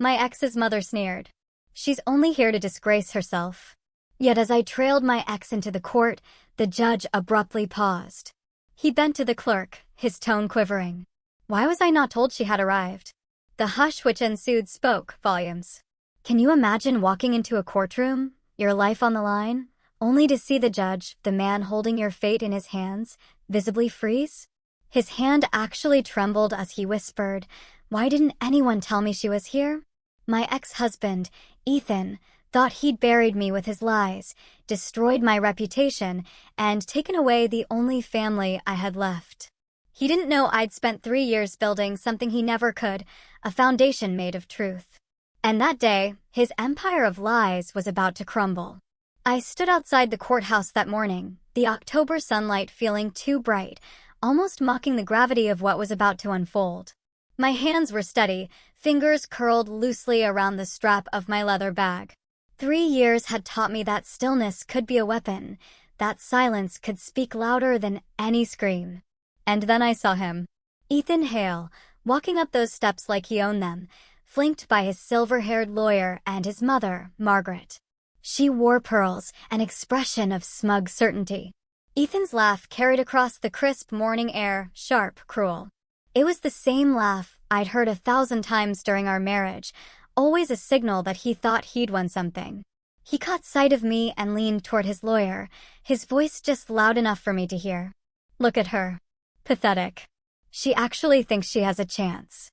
My ex's mother sneered. She's only here to disgrace herself. Yet as I trailed my ex into the court, the judge abruptly paused. He bent to the clerk, his tone quivering. Why was I not told she had arrived? The hush which ensued spoke volumes. Can you imagine walking into a courtroom, your life on the line, only to see the judge, the man holding your fate in his hands, visibly freeze? His hand actually trembled as he whispered, "Why didn't anyone tell me she was here?" My ex-husband, Ethan, thought he'd buried me with his lies, destroyed my reputation, and taken away the only family I had left. He didn't know I'd spent 3 years building something he never could, a foundation made of truth. And that day, his empire of lies was about to crumble. I stood outside the courthouse that morning, the October sunlight feeling too bright, almost mocking the gravity of what was about to unfold. My hands were steady, fingers curled loosely around the strap of my leather bag. 3 years had taught me that stillness could be a weapon, that silence could speak louder than any scream. And then I saw him. Ethan Hale, walking up those steps like he owned them, flanked by his silver-haired lawyer and his mother, Margaret. She wore pearls, an expression of smug certainty. Ethan's laugh carried across the crisp morning air, sharp, cruel. It was the same laugh I'd heard 1,000 times during our marriage, always a signal that he thought he'd won something. He caught sight of me and leaned toward his lawyer, his voice just loud enough for me to hear. Look at her. Pathetic. She actually thinks she has a chance.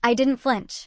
I didn't flinch.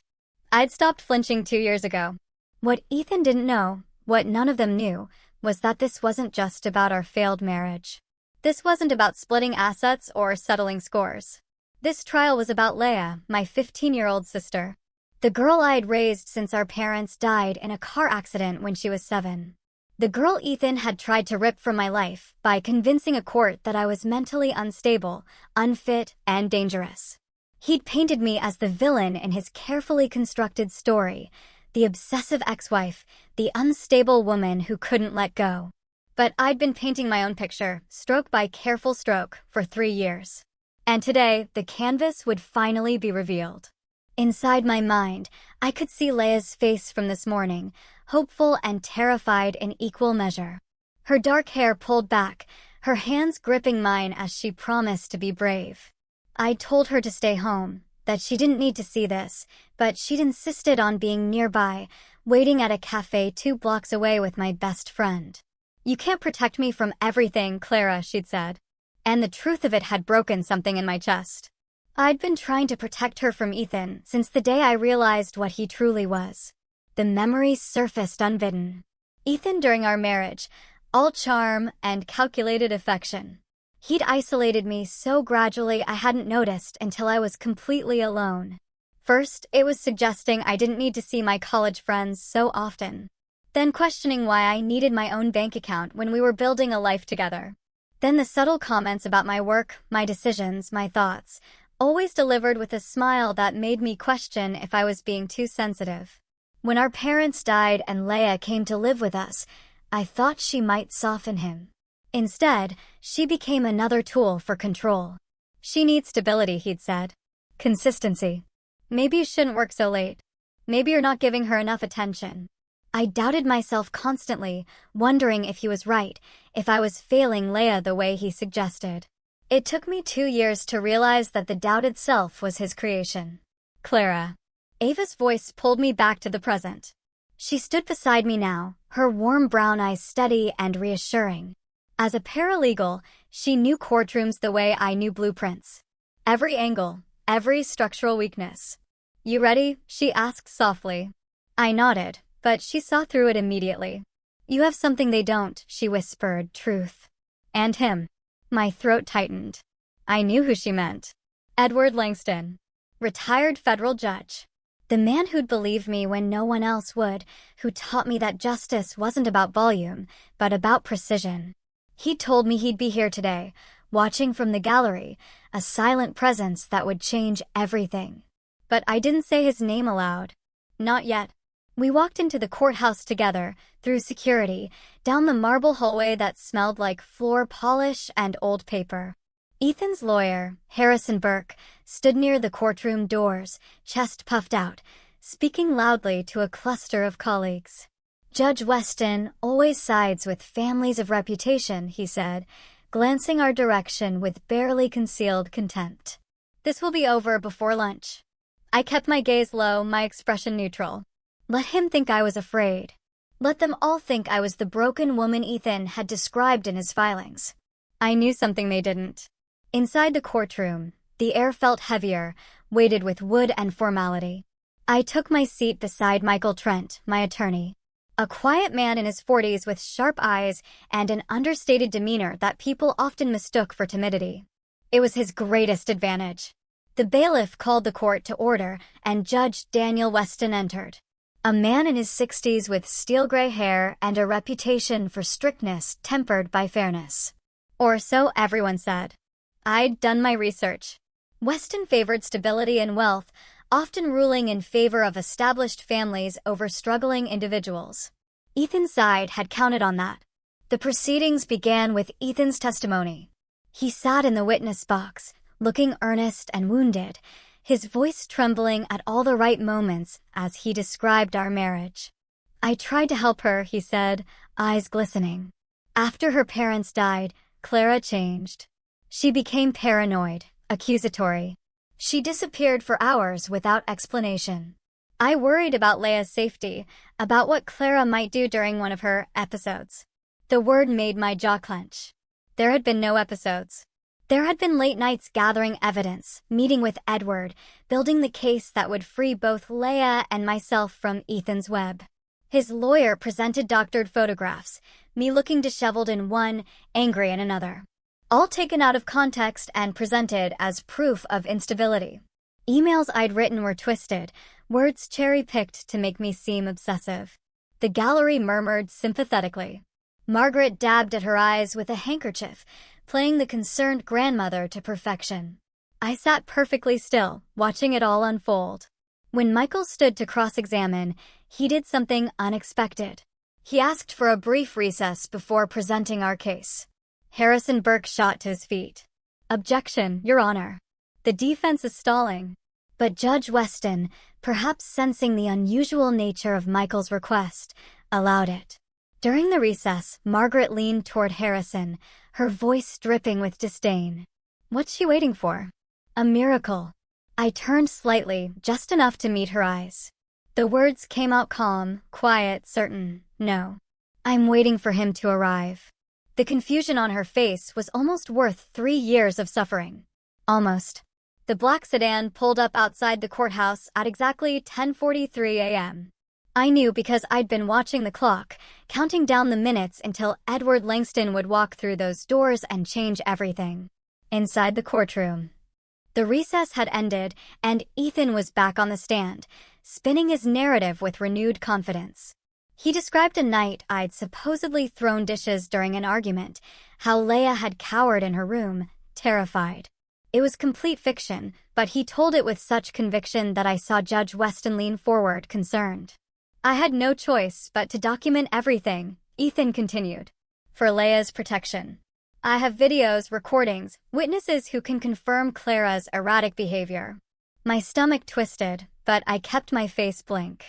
I'd stopped flinching 2 years ago. What Ethan didn't know, what none of them knew, was that this wasn't just about our failed marriage. This wasn't about splitting assets or settling scores. This trial was about Leah, my 15-year-old sister. The girl I'd raised since our parents died in a car accident when she was 7. The girl Ethan had tried to rip from my life by convincing a court that I was mentally unstable, unfit, and dangerous. He'd painted me as the villain in his carefully constructed story, the obsessive ex-wife, the unstable woman who couldn't let go. But I'd been painting my own picture, stroke by careful stroke, for 3 years. And today, the canvas would finally be revealed. Inside my mind, I could see Leah's face from this morning, hopeful and terrified in equal measure. Her dark hair pulled back, her hands gripping mine as she promised to be brave. I'd told her to stay home, that she didn't need to see this, but she'd insisted on being nearby, waiting at a cafe 2 blocks away with my best friend. "You can't protect me from everything, Clara," she'd said. And the truth of it had broken something in my chest. I'd been trying to protect her from Ethan since the day I realized what he truly was. The memories surfaced unbidden. Ethan during our marriage, all charm and calculated affection. He'd isolated me so gradually I hadn't noticed until I was completely alone. First, it was suggesting I didn't need to see my college friends so often. Then questioning why I needed my own bank account when we were building a life together. Then the subtle comments about my work, my decisions, my thoughts, always delivered with a smile that made me question if I was being too sensitive. When our parents died and Leah came to live with us, I thought she might soften him. Instead, she became another tool for control. "She needs stability," he'd said. "Consistency. Maybe you shouldn't work so late. Maybe you're not giving her enough attention." I doubted myself constantly, wondering if he was right, if I was failing Leah the way he suggested. It took me 2 years to realize that the doubted self was his creation. "Clara." Ava's voice pulled me back to the present. She stood beside me now, her warm brown eyes steady and reassuring. As a paralegal, she knew courtrooms the way I knew blueprints. Every angle, every structural weakness. "You ready?" she asked softly. I nodded, but she saw through it immediately. "You have something they don't," she whispered, truth. "And him." My throat tightened. I knew who she meant. Edward Langston. Retired federal judge. The man who'd believe me when no one else would, who taught me that justice wasn't about volume, but about precision. He told me he'd be here today, watching from the gallery, a silent presence that would change everything. But I didn't say his name aloud. Not yet. We walked into the courthouse together, through security, down the marble hallway that smelled like floor polish and old paper. Ethan's lawyer, Harrison Burke, stood near the courtroom doors, chest puffed out, speaking loudly to a cluster of colleagues. Judge Weston always sides with families of reputation, he said, glancing our direction with barely concealed contempt. This will be over before lunch. I kept my gaze low, my expression neutral. Let him think I was afraid. Let them all think I was the broken woman Ethan had described in his filings. I knew something they didn't. Inside the courtroom, the air felt heavier, weighted with wood and formality. I took my seat beside Michael Trent, my attorney. A quiet man in his 40s with sharp eyes and an understated demeanor that people often mistook for timidity. It was his greatest advantage. The bailiff called the court to order, and Judge Daniel Weston entered. A man in his 60s with steel-gray hair and a reputation for strictness tempered by fairness. Or so everyone said. I'd done my research. Weston favored stability and wealth, often ruling in favor of established families over struggling individuals. Ethan's side had counted on that. The proceedings began with Ethan's testimony. He sat in the witness box, looking earnest and wounded, his voice trembling at all the right moments as he described our marriage. I tried to help her, he said, eyes glistening. After her parents died, Clara changed. She became paranoid, accusatory. She disappeared for hours without explanation. I worried about Leia's safety, about what Clara might do during one of her episodes. The word made my jaw clench. There had been no episodes. There had been late nights gathering evidence, meeting with Edward, building the case that would free both Leia and myself from Ethan's web. His lawyer presented doctored photographs, me looking disheveled in one, angry in another. All taken out of context and presented as proof of instability. Emails I'd written were twisted, words cherry-picked to make me seem obsessive. The gallery murmured sympathetically. Margaret dabbed at her eyes with a handkerchief, playing the concerned grandmother to perfection. I sat perfectly still, watching it all unfold. When Michael stood to cross-examine, he did something unexpected. He asked for a brief recess before presenting our case. Harrison Burke shot to his feet. Objection, Your Honor. The defense is stalling. But Judge Weston, perhaps sensing the unusual nature of Michael's request, allowed it. During the recess, Margaret leaned toward Harrison, her voice dripping with disdain. What's she waiting for? A miracle. I turned slightly, just enough to meet her eyes. The words came out calm, quiet, certain. No. I'm waiting for him to arrive. The confusion on her face was almost worth 3 years of suffering. Almost. The black sedan pulled up outside the courthouse at exactly 10:43 a.m. I knew because I'd been watching the clock, counting down the minutes until Edward Langston would walk through those doors and change everything. Inside the courtroom. The recess had ended, and Ethan was back on the stand, spinning his narrative with renewed confidence. He described a night I'd supposedly thrown dishes during an argument, how Leia had cowered in her room, terrified. It was complete fiction, but he told it with such conviction that I saw Judge Weston lean forward, concerned. I had no choice but to document everything, Ethan continued. For Leia's protection. I have videos, recordings, witnesses who can confirm Clara's erratic behavior. My stomach twisted, but I kept my face blank.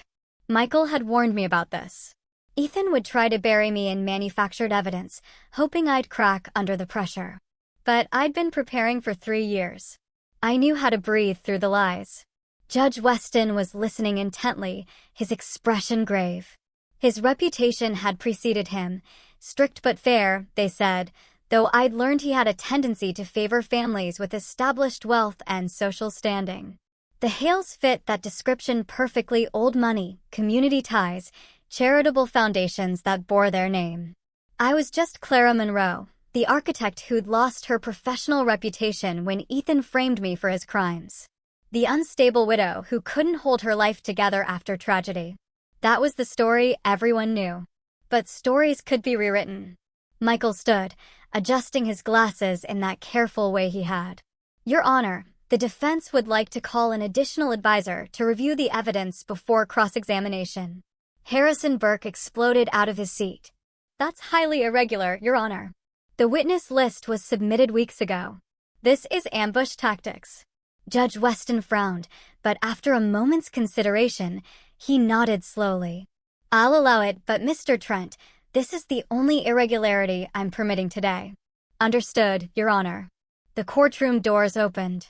Michael had warned me about this. Ethan would try to bury me in manufactured evidence, hoping I'd crack under the pressure. But I'd been preparing for 3 years. I knew how to breathe through the lies. Judge Weston was listening intently, his expression grave. His reputation had preceded him. Strict but fair, they said, though I'd learned he had a tendency to favor families with established wealth and social standing. The Hales fit that description perfectly: old money, community ties, charitable foundations that bore their name. I was just Clara Monroe, the architect who'd lost her professional reputation when Ethan framed me for his crimes. The unstable widow who couldn't hold her life together after tragedy. That was the story everyone knew. But stories could be rewritten. Michael stood, adjusting his glasses in that careful way he had. Your Honor, the defense would like to call an additional advisor to review the evidence before cross-examination. Harrison Burke exploded out of his seat. That's highly irregular, Your Honor. The witness list was submitted weeks ago. This is ambush tactics. Judge Weston frowned, but after a moment's consideration, he nodded slowly. "I'll allow it, but Mr. Trent, this is the only irregularity I'm permitting today." "Understood, Your Honor." The courtroom doors opened.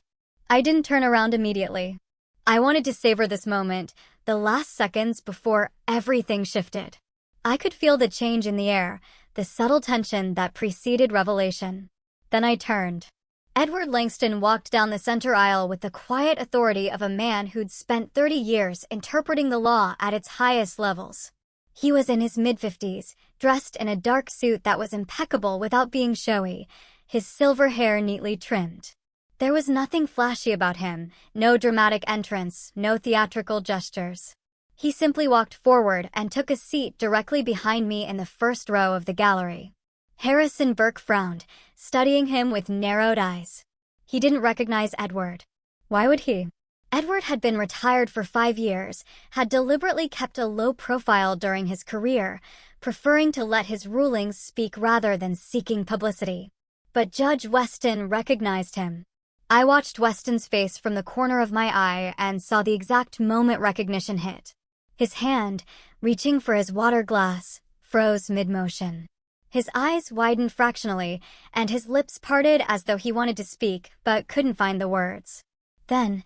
I didn't turn around immediately. I wanted to savor this moment, the last seconds before everything shifted. I could feel the change in the air, the subtle tension that preceded revelation. Then I turned. Edward Langston walked down the center aisle with the quiet authority of a man who'd spent 30 years interpreting the law at its highest levels. He was in his mid-50s, dressed in a dark suit that was impeccable without being showy, his silver hair neatly trimmed. There was nothing flashy about him, no dramatic entrance, no theatrical gestures. He simply walked forward and took a seat directly behind me in the first row of the gallery. Harrison Burke frowned, studying him with narrowed eyes. He didn't recognize Edward. Why would he? Edward had been retired for 5 years, had deliberately kept a low profile during his career, preferring to let his rulings speak rather than seeking publicity. But Judge Weston recognized him. I watched Weston's face from the corner of my eye and saw the exact moment recognition hit. His hand, reaching for his water glass, froze mid-motion. His eyes widened fractionally, and his lips parted as though he wanted to speak, but couldn't find the words. Then,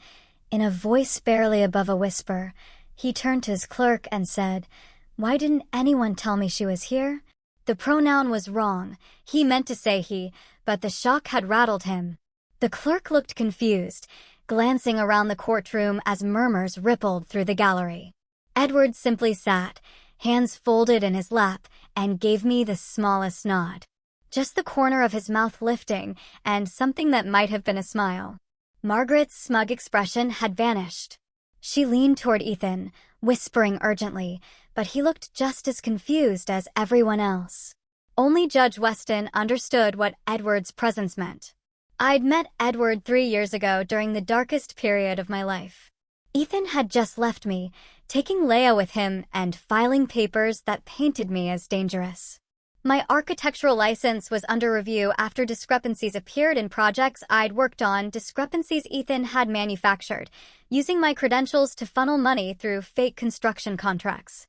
in a voice barely above a whisper, he turned to his clerk and said, "Why didn't anyone tell me she was here?" The pronoun was wrong. He meant to say he, but the shock had rattled him. The clerk looked confused, glancing around the courtroom as murmurs rippled through the gallery. Edward simply sat, hands folded in his lap, and gave me the smallest nod. Just the corner of his mouth lifting, and something that might have been a smile. Margaret's smug expression had vanished. She leaned toward Ethan, whispering urgently, but he looked just as confused as everyone else. Only Judge Weston understood what Edward's presence meant. I'd met Edward 3 years ago during the darkest period of my life. Ethan had just left me, taking Leia with him and filing papers that painted me as dangerous. My architectural license was under review after discrepancies appeared in projects I'd worked on, discrepancies Ethan had manufactured, using my credentials to funnel money through fake construction contracts.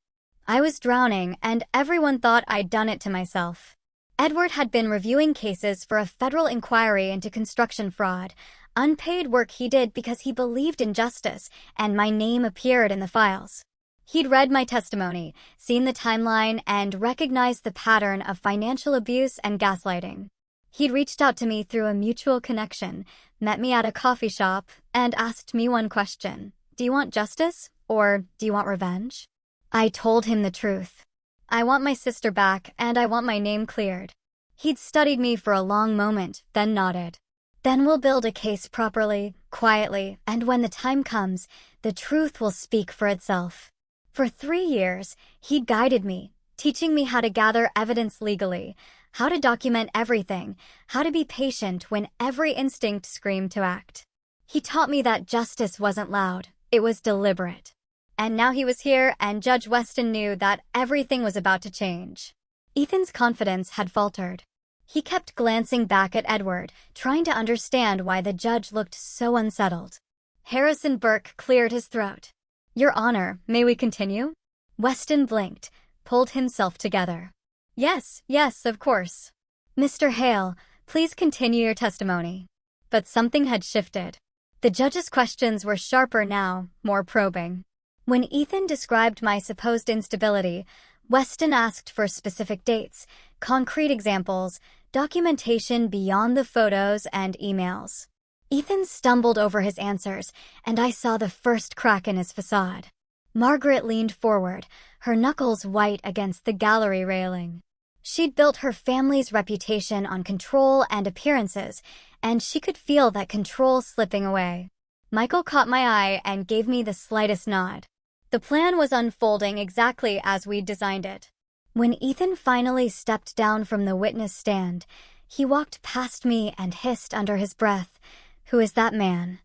I was drowning, and everyone thought I'd done it to myself. Edward had been reviewing cases for a federal inquiry into construction fraud, unpaid work he did because he believed in justice, and my name appeared in the files. He'd read my testimony, seen the timeline, and recognized the pattern of financial abuse and gaslighting. He'd reached out to me through a mutual connection, met me at a coffee shop, and asked me one question: "Do you want justice, or do you want revenge?" I told him the truth. I want my sister back, and I want my name cleared. He'd studied me for a long moment, then nodded. "Then we'll build a case properly, quietly, and when the time comes, the truth will speak for itself." For 3 years, he'd guided me, teaching me how to gather evidence legally, how to document everything, how to be patient when every instinct screamed to act. He taught me that justice wasn't loud, it was deliberate. And now he was here, and Judge Weston knew that everything was about to change. Ethan's confidence had faltered. He kept glancing back at Edward, trying to understand why the judge looked so unsettled. Harrison Burke cleared his throat. "Your Honor, may we continue?" Weston blinked, pulled himself together. Yes, of course. "Mr. Hale, please continue your testimony." But something had shifted. The judge's questions were sharper now, more probing. When Ethan described my supposed instability, Weston asked for specific dates, concrete examples, documentation beyond the photos and emails. Ethan stumbled over his answers, and I saw the first crack in his facade. Margaret leaned forward, her knuckles white against the gallery railing. She'd built her family's reputation on control and appearances, and she could feel that control slipping away. Michael caught my eye and gave me the slightest nod. The plan was unfolding exactly as we'd designed it. When Ethan finally stepped down from the witness stand, he walked past me and hissed under his breath, "Who is that man?"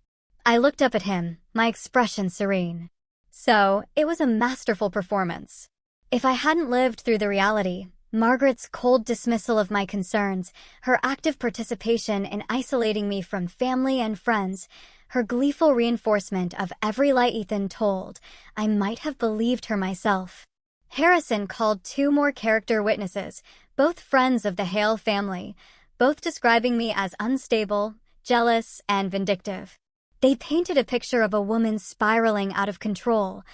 I looked up at him, my expression serene. So, it was a masterful performance. If I hadn't lived through the reality, Margaret's cold dismissal of my concerns, her active participation in isolating me from family and friends, her gleeful reinforcement of every lie Ethan told. I might have believed her myself. Harrison called 2 more character witnesses, both friends of the Hale family, both describing me as unstable, jealous, and vindictive. They painted a picture of a woman spiraling out of control,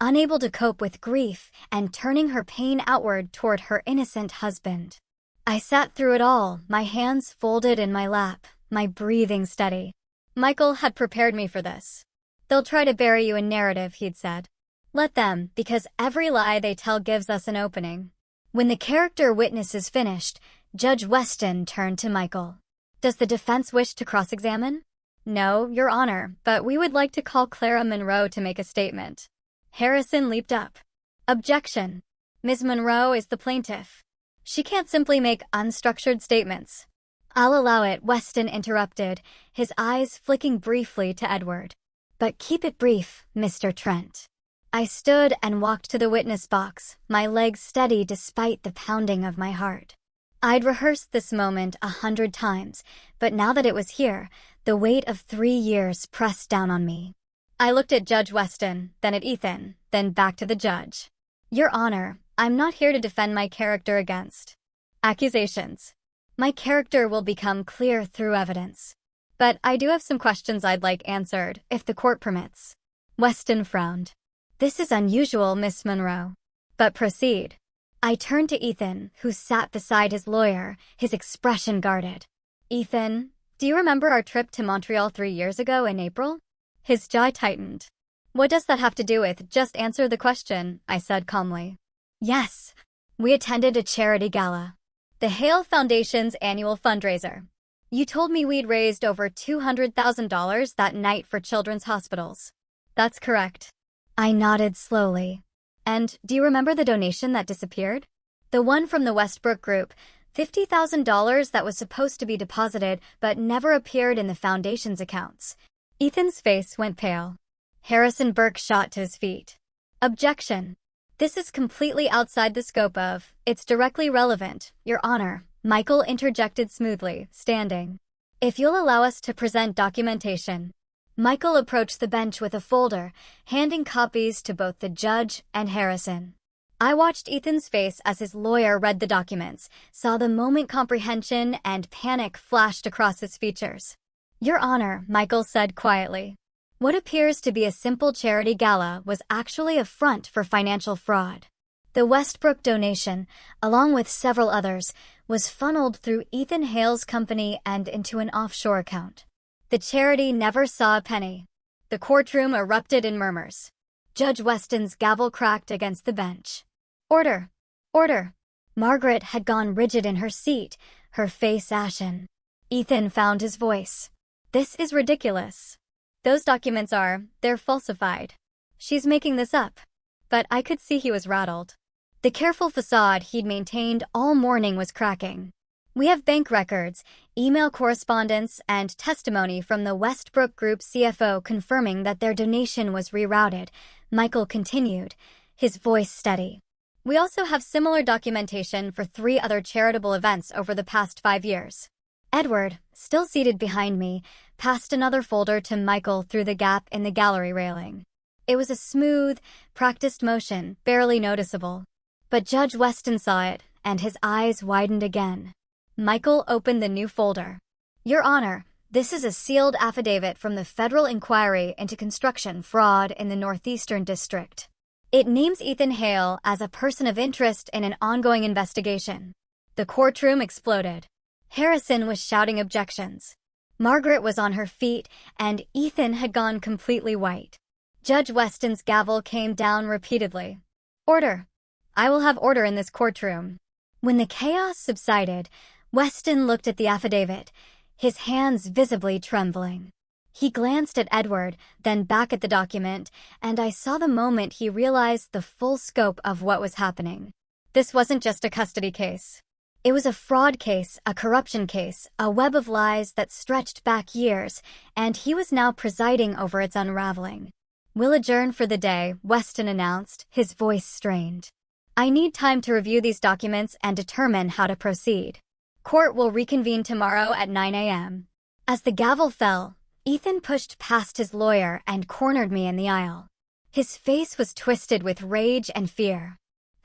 unable to cope with grief and turning her pain outward toward her innocent husband. I sat through it all, my hands folded in my lap, my breathing steady. Michael had prepared me for this. They'll try to bury you in narrative, he'd said. Let them, because every lie they tell gives us an opening. When the character witness is finished, Judge Weston turned to Michael. Does the defense wish to cross-examine? No, Your Honor, but we would like to call Clara Monroe to make a statement. Harrison leaped up. Objection. Ms. Monroe is the plaintiff. She can't simply make unstructured statements. I'll allow it, Weston interrupted, his eyes flicking briefly to Edward. But keep it brief, Mr. Trent. I stood and walked to the witness box, my legs steady despite the pounding of my heart. I'd rehearsed this moment 100 times, but now that it was here, the weight of 3 years pressed down on me. I looked at Judge Weston, then at Ethan, then back to the judge. Your Honor, I'm not here to defend my character against accusations. My character will become clear through evidence. But I do have some questions I'd like answered, if the court permits. Weston frowned. This is unusual, Miss Monroe. But proceed. I turned to Ethan, who sat beside his lawyer, his expression guarded. Ethan, do you remember our trip to Montreal 3 years ago in April? His jaw tightened. What does that have to do with just answer the question, I said calmly. Yes. We attended a charity gala. The Hale Foundation's annual fundraiser. You told me we'd raised over $200,000 that night for children's hospitals. That's correct. I nodded slowly. And do you remember the donation that disappeared? The one from the Westbrook Group, $50,000 that was supposed to be deposited but never appeared in the foundation's accounts. Ethan's face went pale. Harrison Burke shot to his feet. Objection. This is completely outside the scope of, it's directly relevant, Your Honor, Michael interjected smoothly, standing. If you'll allow us to present documentation. Michael approached the bench with a folder, handing copies to both the judge and Harrison. I watched Ethan's face as his lawyer read the documents, saw the moment comprehension and panic flashed across his features. Your Honor, Michael said quietly. What appears to be a simple charity gala was actually a front for financial fraud. The Westbrook donation, along with several others, was funneled through Ethan Hale's company and into an offshore account. The charity never saw a penny. The courtroom erupted in murmurs. Judge Weston's gavel cracked against the bench. Order! Order! Margaret had gone rigid in her seat, her face ashen. Ethan found his voice. This is ridiculous. Those documents they're falsified. She's making this up. But I could see he was rattled. The careful facade he'd maintained all morning was cracking. We have bank records, email correspondence, and testimony from the Westbrook Group CFO confirming that their donation was rerouted, Michael continued, his voice steady. We also have similar documentation for 3 other charitable events over the past 5 years. Edward, still seated behind me, passed another folder to Michael through the gap in the gallery railing. It was a smooth, practiced motion, barely noticeable. But Judge Weston saw it, and his eyes widened again. Michael opened the new folder. Your Honor, this is a sealed affidavit from the Federal Inquiry into Construction Fraud in the Northeastern District. It names Ethan Hale as a person of interest in an ongoing investigation. The courtroom exploded. Harrison was shouting objections. Margaret was on her feet, and Ethan had gone completely white. Judge Weston's gavel came down repeatedly. Order! I will have order in this courtroom. When the chaos subsided, Weston looked at the affidavit, his hands visibly trembling. He glanced at Edward, then back at the document, and I saw the moment he realized the full scope of what was happening. This wasn't just a custody case. It was a fraud case, a corruption case, a web of lies that stretched back years, and he was now presiding over its unraveling. We'll adjourn for the day, Weston announced, his voice strained. I need time to review these documents and determine how to proceed. Court will reconvene tomorrow at 9 a.m. As the gavel fell, Ethan pushed past his lawyer and cornered me in the aisle. His face was twisted with rage and fear.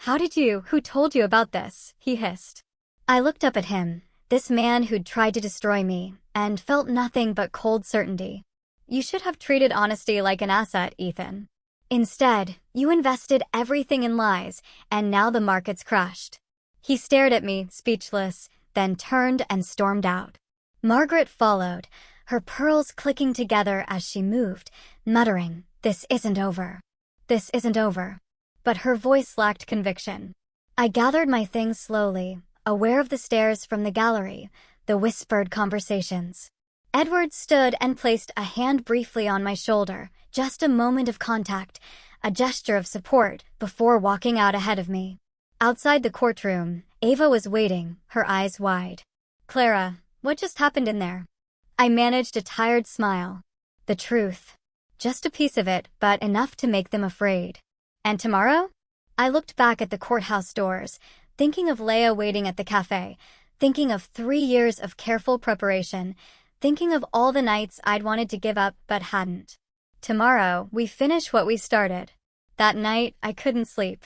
Who told you about this? He hissed. I looked up at him, this man who'd tried to destroy me, and felt nothing but cold certainty. You should have treated honesty like an asset, Ethan. Instead, you invested everything in lies, and now the market's crashed. He stared at me, speechless, then turned and stormed out. Margaret followed, her pearls clicking together as she moved, muttering, "This isn't over. This isn't over." But her voice lacked conviction. I gathered my things slowly, aware of the stares from the gallery, the whispered conversations. Edward stood and placed a hand briefly on my shoulder, just a moment of contact, a gesture of support, before walking out ahead of me. Outside the courtroom, Ava was waiting, her eyes wide. "Clara, what just happened in there?" I managed a tired smile. "The truth. Just a piece of it, but enough to make them afraid." "And tomorrow?" I looked back at the courthouse doors, thinking of Leia waiting at the cafe, thinking of 3 years of careful preparation, thinking of all the nights I'd wanted to give up but hadn't. Tomorrow, we finish what we started. That night, I couldn't sleep.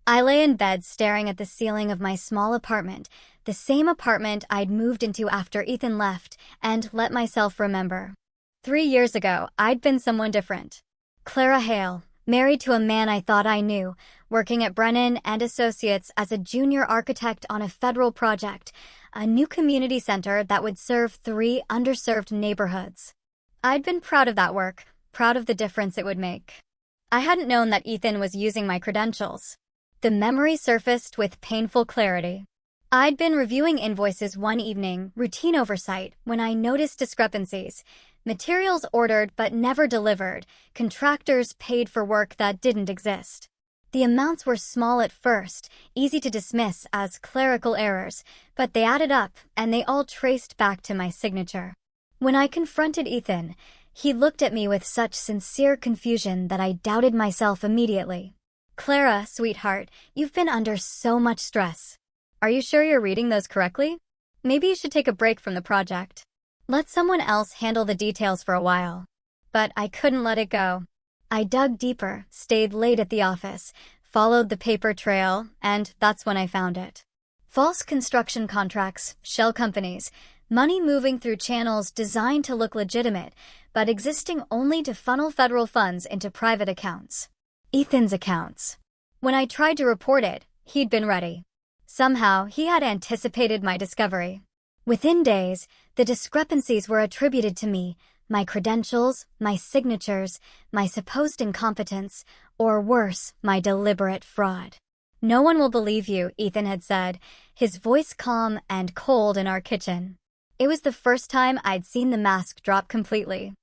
I lay in bed staring at the ceiling of my small apartment, the same apartment I'd moved into after Ethan left, and let myself remember. 3 years ago, I'd been someone different. Clara Hale, married to a man I thought I knew, working at Brennan and Associates as a junior architect on a federal project, a new community center that would serve 3 underserved neighborhoods. I'd been proud of that work, proud of the difference it would make. I hadn't known that Ethan was using my credentials. The memory surfaced with painful clarity. I'd been reviewing invoices one evening, routine oversight, when I noticed discrepancies. Materials ordered but never delivered, contractors paid for work that didn't exist. The amounts were small at first, easy to dismiss as clerical errors, but they added up, and they all traced back to my signature. When I confronted Ethan, he looked at me with such sincere confusion that I doubted myself immediately. "Clara, sweetheart, you've been under so much stress. Are you sure you're reading those correctly? Maybe you should take a break from the project. Let someone else handle the details for a while." But I couldn't let it go. I dug deeper, stayed late at the office, followed the paper trail, and that's when I found it. False construction contracts, shell companies, money moving through channels designed to look legitimate, but existing only to funnel federal funds into private accounts. Ethan's accounts. When I tried to report it, he'd been ready. Somehow, he had anticipated my discovery. Within days, the discrepancies were attributed to me, my credentials, my signatures, my supposed incompetence, or worse, my deliberate fraud. "No one will believe you," Ethan had said, his voice calm and cold in our kitchen. It was the first time I'd seen the mask drop completely.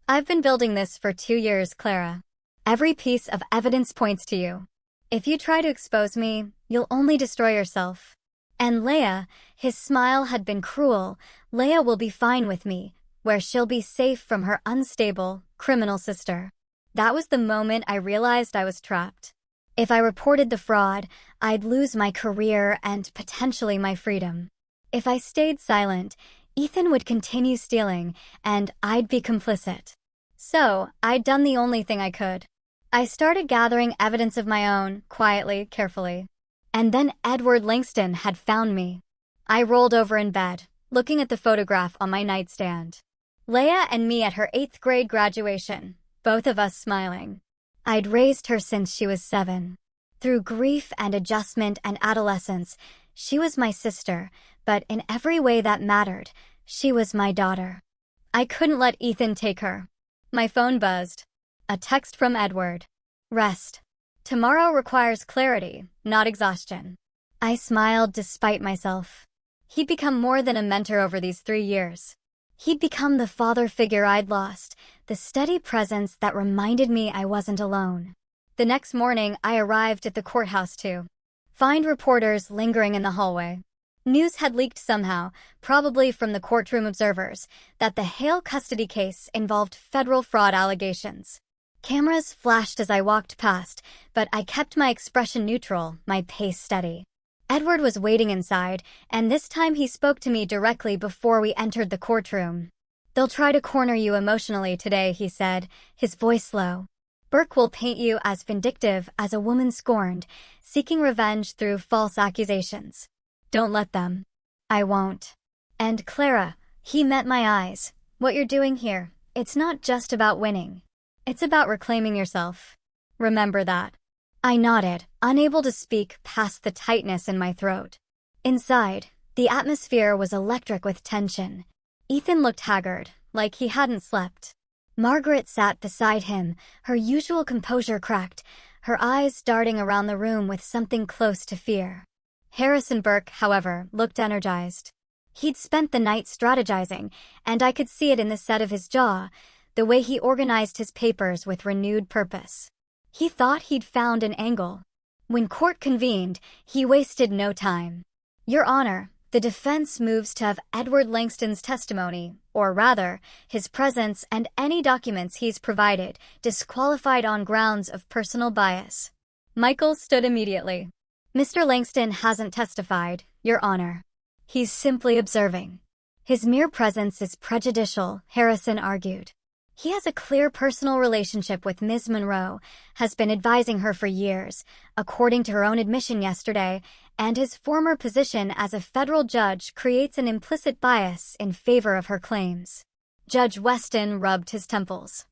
"I've been building this for 2 years, Clara. Every piece of evidence points to you. If you try to expose me, you'll only destroy yourself. And Leia," his smile had been cruel, "Leia will be fine with me, where she'll be safe from her unstable, criminal sister." That was the moment I realized I was trapped. If I reported the fraud, I'd lose my career and potentially my freedom. If I stayed silent, Ethan would continue stealing, and I'd be complicit. So, I'd done the only thing I could. I started gathering evidence of my own, quietly, carefully. And then Edward Langston had found me. I rolled over in bed, looking at the photograph on my nightstand. Leia and me at her 8th grade graduation, both of us smiling. I'd raised her since she was 7. Through grief and adjustment and adolescence, she was my sister, but in every way that mattered, she was my daughter. I couldn't let Ethan take her. My phone buzzed. A text from Edward. "Rest. Tomorrow requires clarity, not exhaustion." I smiled despite myself. He'd become more than a mentor over these 3 years. He'd become the father figure I'd lost, the steady presence that reminded me I wasn't alone. The next morning, I arrived at the courthouse to find reporters lingering in the hallway. News had leaked somehow, probably from the courtroom observers, that the Hale custody case involved federal fraud allegations. Cameras flashed as I walked past, but I kept my expression neutral, my pace steady. Edward was waiting inside, and this time he spoke to me directly before we entered the courtroom. They'll try to corner you emotionally today, he said, his voice low. Burke will paint you as vindictive as a woman scorned, seeking revenge through false accusations. Don't let them. I won't. And Clara, he met my eyes. What you're doing here, it's not just about winning. It's about reclaiming yourself. Remember that. I nodded, unable to speak past the tightness in my throat. Inside, the atmosphere was electric with tension. Ethan looked haggard, like he hadn't slept. Margaret sat beside him, her usual composure cracked, her eyes darting around the room with something close to fear. Harrison Burke, however, looked energized. He'd spent the night strategizing, and I could see it in the set of his jaw, the way he organized his papers with renewed purpose. He thought he'd found an angle. When court convened, he wasted no time. Your Honor, the defense moves to have Edward Langston's testimony, or rather, his presence and any documents he's provided, disqualified on grounds of personal bias. Michael stood immediately. Mr. Langston hasn't testified, Your Honor. He's simply observing. His mere presence is prejudicial, Harrison argued. He has a clear personal relationship with Ms. Monroe, has been advising her for years, according to her own admission yesterday, and his former position as a federal judge creates an implicit bias in favor of her claims. Judge Weston rubbed his temples.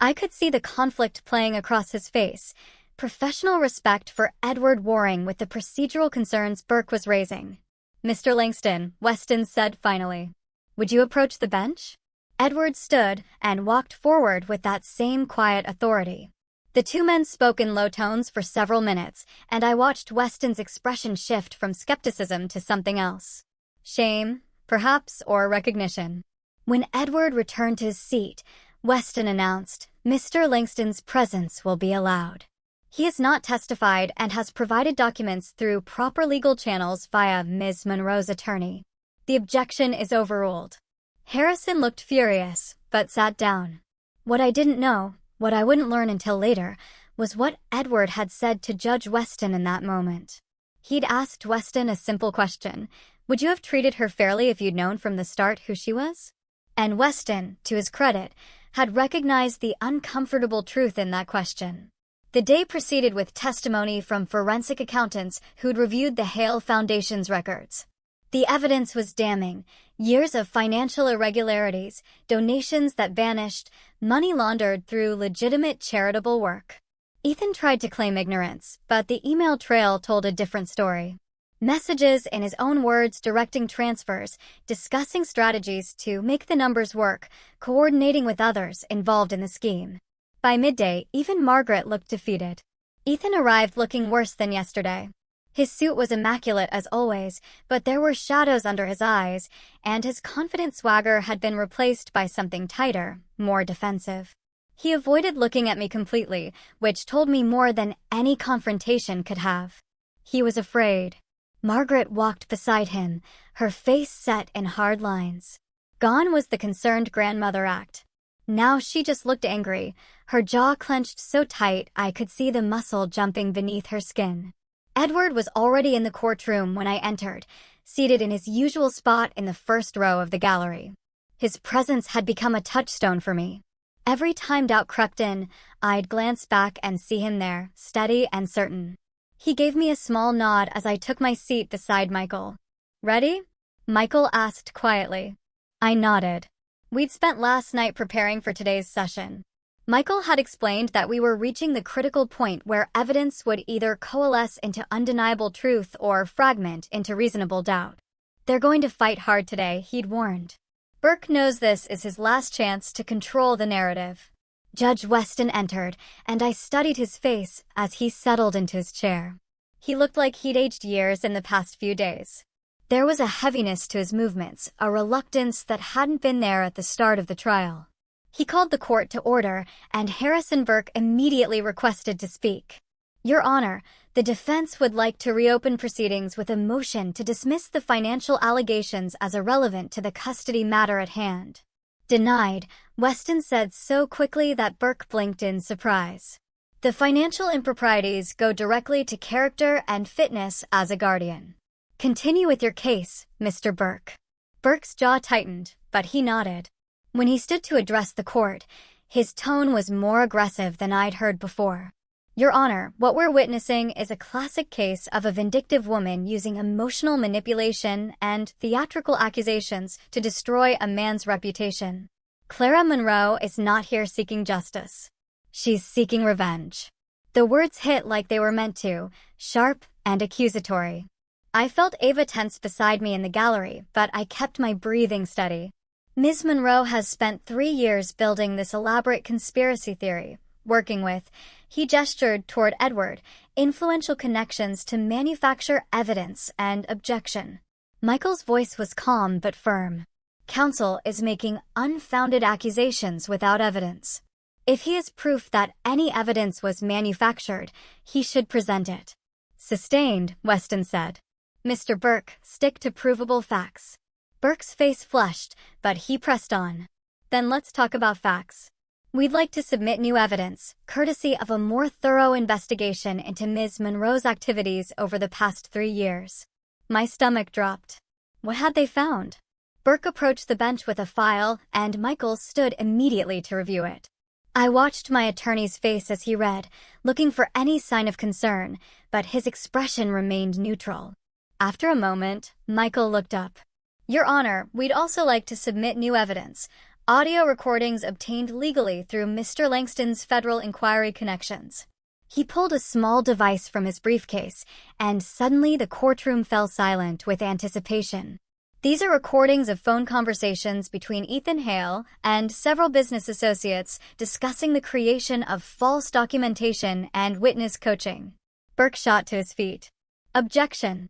I could see the conflict playing across his face, professional respect for Edward warring with the procedural concerns Burke was raising. Mr. Langston, Weston said finally. Would you approach the bench? Edward stood and walked forward with that same quiet authority. The two men spoke in low tones for several minutes, and I watched Weston's expression shift from skepticism to something else. Shame, perhaps, or recognition. When Edward returned to his seat, Weston announced, Mr. Langston's presence will be allowed. He has not testified and has provided documents through proper legal channels via Ms. Monroe's attorney. The objection is overruled. Harrison looked furious, but sat down. What I didn't know, what I wouldn't learn until later, was what Edward had said to Judge Weston in that moment. He'd asked Weston a simple question. Would you have treated her fairly if you'd known from the start who she was? And Weston, to his credit, had recognized the uncomfortable truth in that question. The day proceeded with testimony from forensic accountants who'd reviewed the Hale Foundation's records. The evidence was damning. Years of financial irregularities, donations that vanished, money laundered through legitimate charitable work. Ethan tried to claim ignorance, but the email trail told a different story. Messages in his own words directing transfers, discussing strategies to make the numbers work, coordinating with others involved in the scheme. By midday, even Margaret looked defeated. Ethan arrived looking worse than yesterday. His suit was immaculate as always, but there were shadows under his eyes, and his confident swagger had been replaced by something tighter, more defensive. He avoided looking at me completely, which told me more than any confrontation could have. He was afraid. Margaret walked beside him, her face set in hard lines. Gone was the concerned grandmother act. Now she just looked angry, her jaw clenched so tight I could see the muscle jumping beneath her skin. Edward was already in the courtroom when I entered, seated in his usual spot in the first row of the gallery. His presence had become a touchstone for me. Every time doubt crept in, I'd glance back and see him there, steady and certain. He gave me a small nod as I took my seat beside Michael. Ready? Michael asked quietly. I nodded. We'd spent last night preparing for today's session. Michael had explained that we were reaching the critical point where evidence would either coalesce into undeniable truth or fragment into reasonable doubt. They're going to fight hard today, he'd warned. Burke knows this is his last chance to control the narrative. Judge Weston entered, and I studied his face as he settled into his chair. He looked like he'd aged years in the past few days. There was a heaviness to his movements, a reluctance that hadn't been there at the start of the trial. He called the court to order, and Harrison Burke immediately requested to speak. Your Honor, the defense would like to reopen proceedings with a motion to dismiss the financial allegations as irrelevant to the custody matter at hand. Denied, Weston said so quickly that Burke blinked in surprise. The financial improprieties go directly to character and fitness as a guardian. Continue with your case, Mr. Burke. Burke's jaw tightened, but he nodded. When he stood to address the court, his tone was more aggressive than I'd heard before. Your Honor, what we're witnessing is a classic case of a vindictive woman using emotional manipulation and theatrical accusations to destroy a man's reputation. Clara Monroe is not here seeking justice. She's seeking revenge. The words hit like they were meant to, sharp and accusatory. I felt Ava tense beside me in the gallery, but I kept my breathing steady. Ms. Monroe has spent 3 years building this elaborate conspiracy theory, working with, he gestured toward Edward, influential connections to manufacture evidence and objection. Michael's voice was calm but firm. Counsel is making unfounded accusations without evidence. If he has proof that any evidence was manufactured, he should present it. Sustained, Weston said. Mr. Burke, stick to provable facts. Burke's face flushed, but he pressed on. Then let's talk about facts. We'd like to submit new evidence, courtesy of a more thorough investigation into Ms. Monroe's activities over the past 3 years. My stomach dropped. What had they found? Burke approached the bench with a file, and Michael stood immediately to review it. I watched my attorney's face as he read, looking for any sign of concern, but his expression remained neutral. After a moment, Michael looked up. Your Honor, we'd also like to submit new evidence, audio recordings obtained legally through Mr. Langston's federal inquiry connections. He pulled a small device from his briefcase, and suddenly the courtroom fell silent with anticipation. These are recordings of phone conversations between Ethan Hale and several business associates discussing the creation of false documentation and witness coaching. Burke shot to his feet. Objection.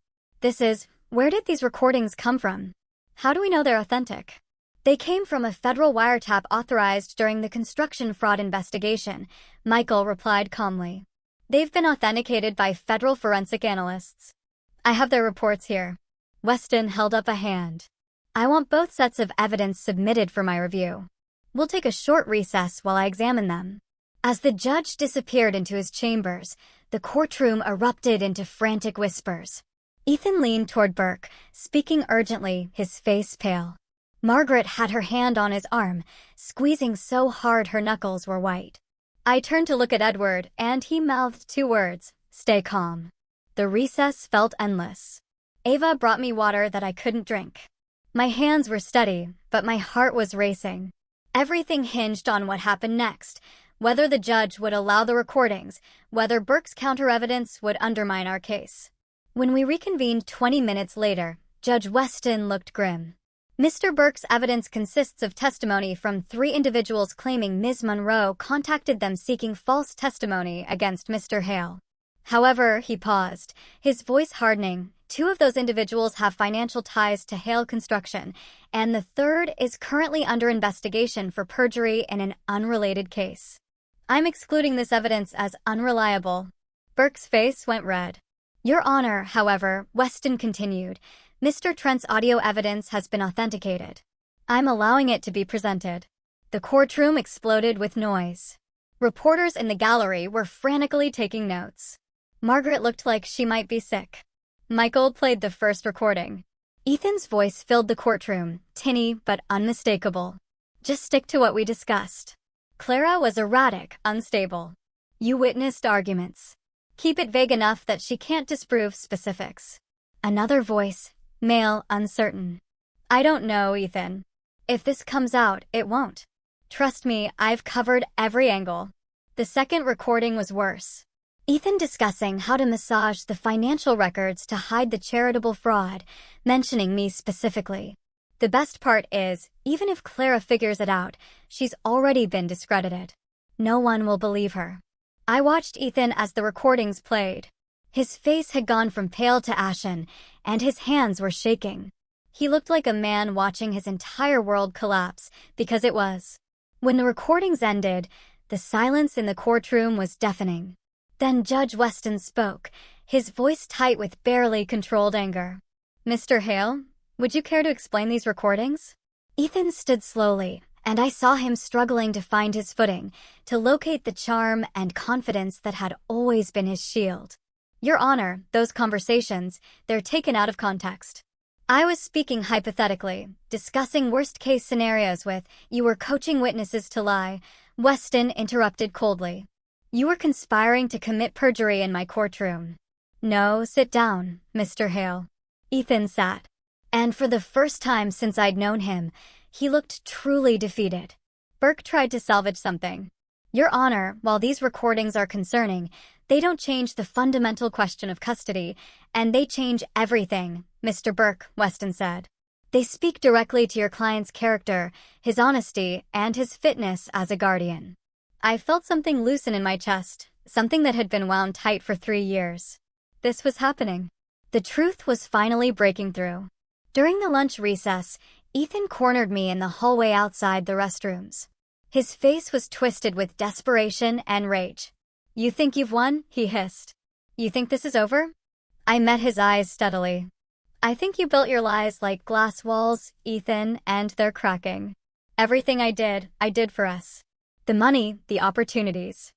Where did these recordings come from? How do we know they're authentic? They came from a federal wiretap authorized during the construction fraud investigation, Michael replied calmly. They've been authenticated by federal forensic analysts. I have their reports here. Weston held up a hand. I want both sets of evidence submitted for my review. We'll take a short recess while I examine them. As the judge disappeared into his chambers, the courtroom erupted into frantic whispers. Ethan leaned toward Burke, speaking urgently, his face pale. Margaret had her hand on his arm, squeezing so hard her knuckles were white. I turned to look at Edward, and he mouthed 2 words, "Stay calm." The recess felt endless. Ava brought me water that I couldn't drink. My hands were steady, but my heart was racing. Everything hinged on what happened next, whether the judge would allow the recordings, whether Burke's counter-evidence would undermine our case. When we reconvened 20 minutes later, Judge Weston looked grim. Mr. Burke's evidence consists of testimony from 3 individuals claiming Ms. Monroe contacted them seeking false testimony against Mr. Hale. However, he paused, his voice hardening. 2 of those individuals have financial ties to Hale Construction, and the 3rd is currently under investigation for perjury in an unrelated case. I'm excluding this evidence as unreliable. Burke's face went red. Your Honor, however, Weston continued, Mr. Trent's audio evidence has been authenticated. I'm allowing it to be presented. The courtroom exploded with noise. Reporters in the gallery were frantically taking notes. Margaret looked like she might be sick. Michael played the first recording. Ethan's voice filled the courtroom, tinny but unmistakable. Just stick to what we discussed. Clara was erratic, unstable. You witnessed arguments. Keep it vague enough that she can't disprove specifics. Another voice, male, uncertain. I don't know, Ethan. If this comes out, it won't. Trust me, I've covered every angle. The second recording was worse. Ethan discussing how to massage the financial records to hide the charitable fraud, mentioning me specifically. The best part is, even if Clara figures it out, she's already been discredited. No one will believe her. I watched Ethan as the recordings played. His face had gone from pale to ashen, and his hands were shaking. He looked like a man watching his entire world collapse, because it was. When the recordings ended, the silence in the courtroom was deafening. Then Judge Weston spoke, his voice tight with barely controlled anger. Mr. Hale, would you care to explain these recordings? Ethan stood slowly, and I saw him struggling to find his footing, to locate the charm and confidence that had always been his shield. Your Honor, those conversations, they're taken out of context. I was speaking hypothetically, discussing worst-case scenarios with, you were coaching witnesses to lie, Weston interrupted coldly. You were conspiring to commit perjury in my courtroom. No, sit down, Mr. Hale. Ethan sat. And for the first time since I'd known him, he looked truly defeated. Burke tried to salvage something. Your Honor, while these recordings are concerning, they don't change the fundamental question of custody, and they change everything, Mr. Burke, Weston said. They speak directly to your client's character, his honesty, and his fitness as a guardian. I felt something loosen in my chest, something that had been wound tight for 3 years. This was happening. The truth was finally breaking through. During the lunch recess, Ethan cornered me in the hallway outside the restrooms. His face was twisted with desperation and rage. You think you've won? He hissed. You think this is over? I met his eyes steadily. I think you built your lies like glass walls, Ethan, and they're cracking. Everything I did for us. The money, the opportunities.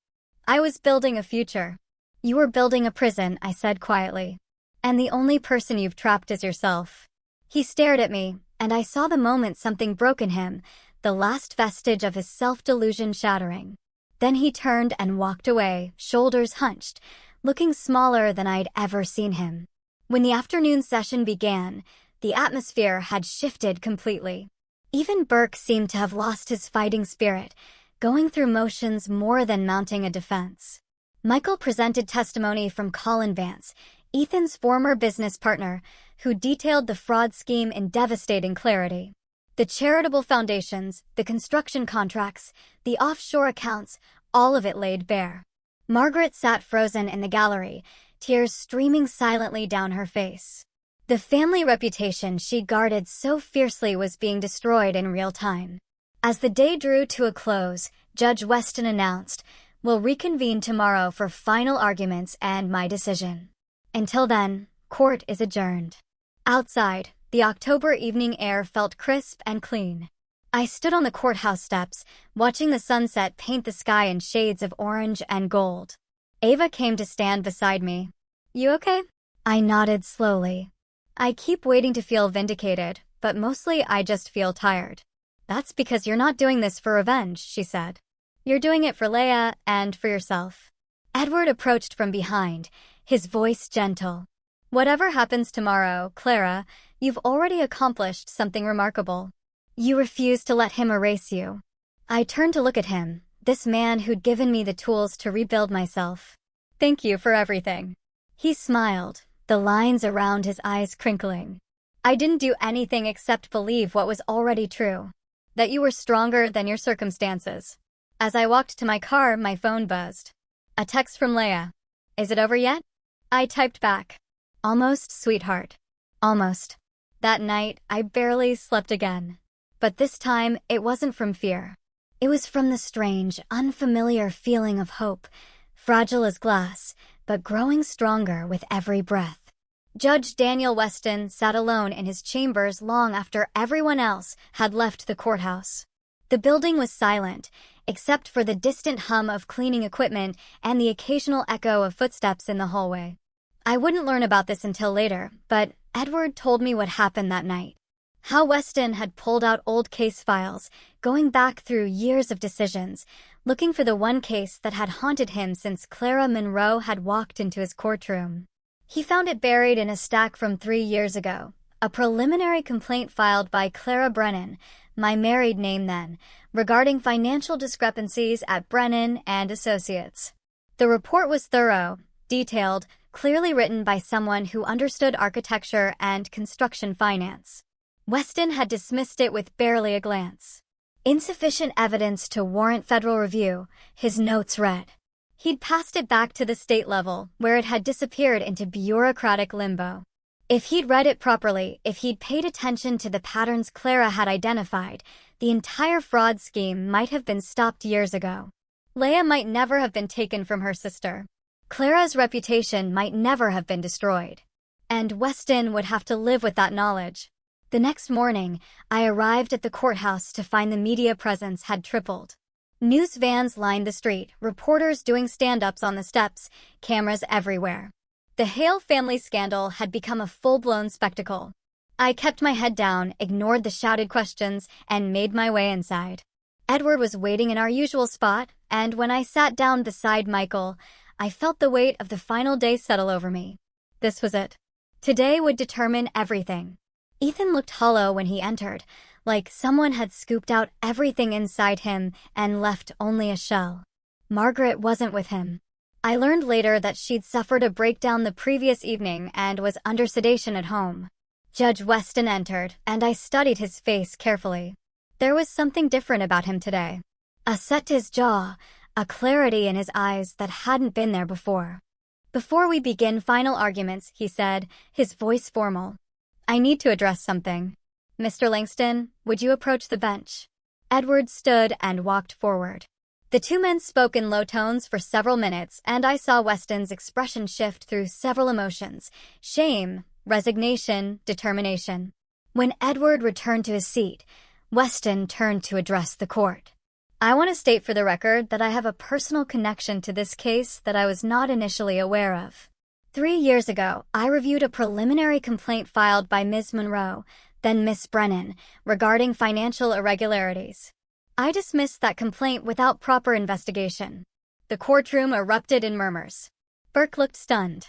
I was building a future. You were building a prison, I said quietly. And the only person you've trapped is yourself. He stared at me, and I saw the moment something broke in him, the last vestige of his self-delusion shattering. Then he turned and walked away, shoulders hunched, looking smaller than I'd ever seen him. When the afternoon session began, the atmosphere had shifted completely. Even Burke seemed to have lost his fighting spirit, going through motions more than mounting a defense. Michael presented testimony from Colin Vance, Ethan's former business partner, who detailed the fraud scheme in devastating clarity. The charitable foundations, the construction contracts, the offshore accounts, all of it laid bare. Margaret sat frozen in the gallery, tears streaming silently down her face. The family reputation she guarded so fiercely was being destroyed in real time. As the day drew to a close, Judge Weston announced, "We'll reconvene tomorrow for final arguments and my decision. Until then, court is adjourned." Outside, the October evening air felt crisp and clean. I stood on the courthouse steps, watching the sunset paint the sky in shades of orange and gold. Ava came to stand beside me. You okay? I nodded slowly. I keep waiting to feel vindicated, but mostly I just feel tired. That's because you're not doing this for revenge, she said. You're doing it for Leia and for yourself. Edward approached from behind, his voice gentle. Whatever happens tomorrow, Clara, you've already accomplished something remarkable. You refuse to let him erase you. I turned to look at him, this man who'd given me the tools to rebuild myself. Thank you for everything. He smiled, the lines around his eyes crinkling. I didn't do anything except believe what was already true. That you were stronger than your circumstances. As I walked to my car, my phone buzzed. A text from Leia. Is it over yet? I typed back. Almost, sweetheart. Almost. That night, I barely slept again. But this time, it wasn't from fear. It was from the strange, unfamiliar feeling of hope, fragile as glass, but growing stronger with every breath. Judge Daniel Weston sat alone in his chambers long after everyone else had left the courthouse. The building was silent, except for the distant hum of cleaning equipment and the occasional echo of footsteps in the hallway. I wouldn't learn about this until later, but Edward told me what happened that night. How Weston had pulled out old case files, going back through years of decisions, looking for the one case that had haunted him since Clara Monroe had walked into his courtroom. He found it buried in a stack from 3 years ago, a preliminary complaint filed by Clara Brennan, my married name then, regarding financial discrepancies at Brennan and Associates. The report was thorough, detailed, clearly written by someone who understood architecture and construction finance. Weston had dismissed it with barely a glance. Insufficient evidence to warrant federal review, his notes read. He'd passed it back to the state level, where it had disappeared into bureaucratic limbo. If he'd read it properly, if he'd paid attention to the patterns Clara had identified, the entire fraud scheme might have been stopped years ago. Leia might never have been taken from her sister. Clara's reputation might never have been destroyed. And Weston would have to live with that knowledge. The next morning, I arrived at the courthouse to find the media presence had tripled. News vans lined the street, reporters doing stand-ups on the steps, cameras everywhere. The Hale family scandal had become a full-blown spectacle. I kept my head down, ignored the shouted questions, and made my way inside. Edward was waiting in our usual spot, and when I sat down beside Michael, I felt the weight of the final day settle over me. This was it. Today would determine everything. Ethan looked hollow when he entered, like someone had scooped out everything inside him and left only a shell. Margaret wasn't with him. I learned later that she'd suffered a breakdown the previous evening and was under sedation at home. Judge Weston entered, and I studied his face carefully. There was something different about him today. A set to his jaw, a clarity in his eyes that hadn't been there before. "Before we begin final arguments," he said, his voice formal, "I need to address something. Mr. Langston, would you approach the bench?" Edward stood and walked forward. The two men spoke in low tones for several minutes, and I saw Weston's expression shift through several emotions: shame, resignation, determination. When Edward returned to his seat, Weston turned to address the court. "I want to state for the record that I have a personal connection to this case that I was not initially aware of. 3 years ago, I reviewed a preliminary complaint filed by Ms. Monroe, then Miss Brennan, regarding financial irregularities. I dismissed that complaint without proper investigation." The courtroom erupted in murmurs. Burke looked stunned.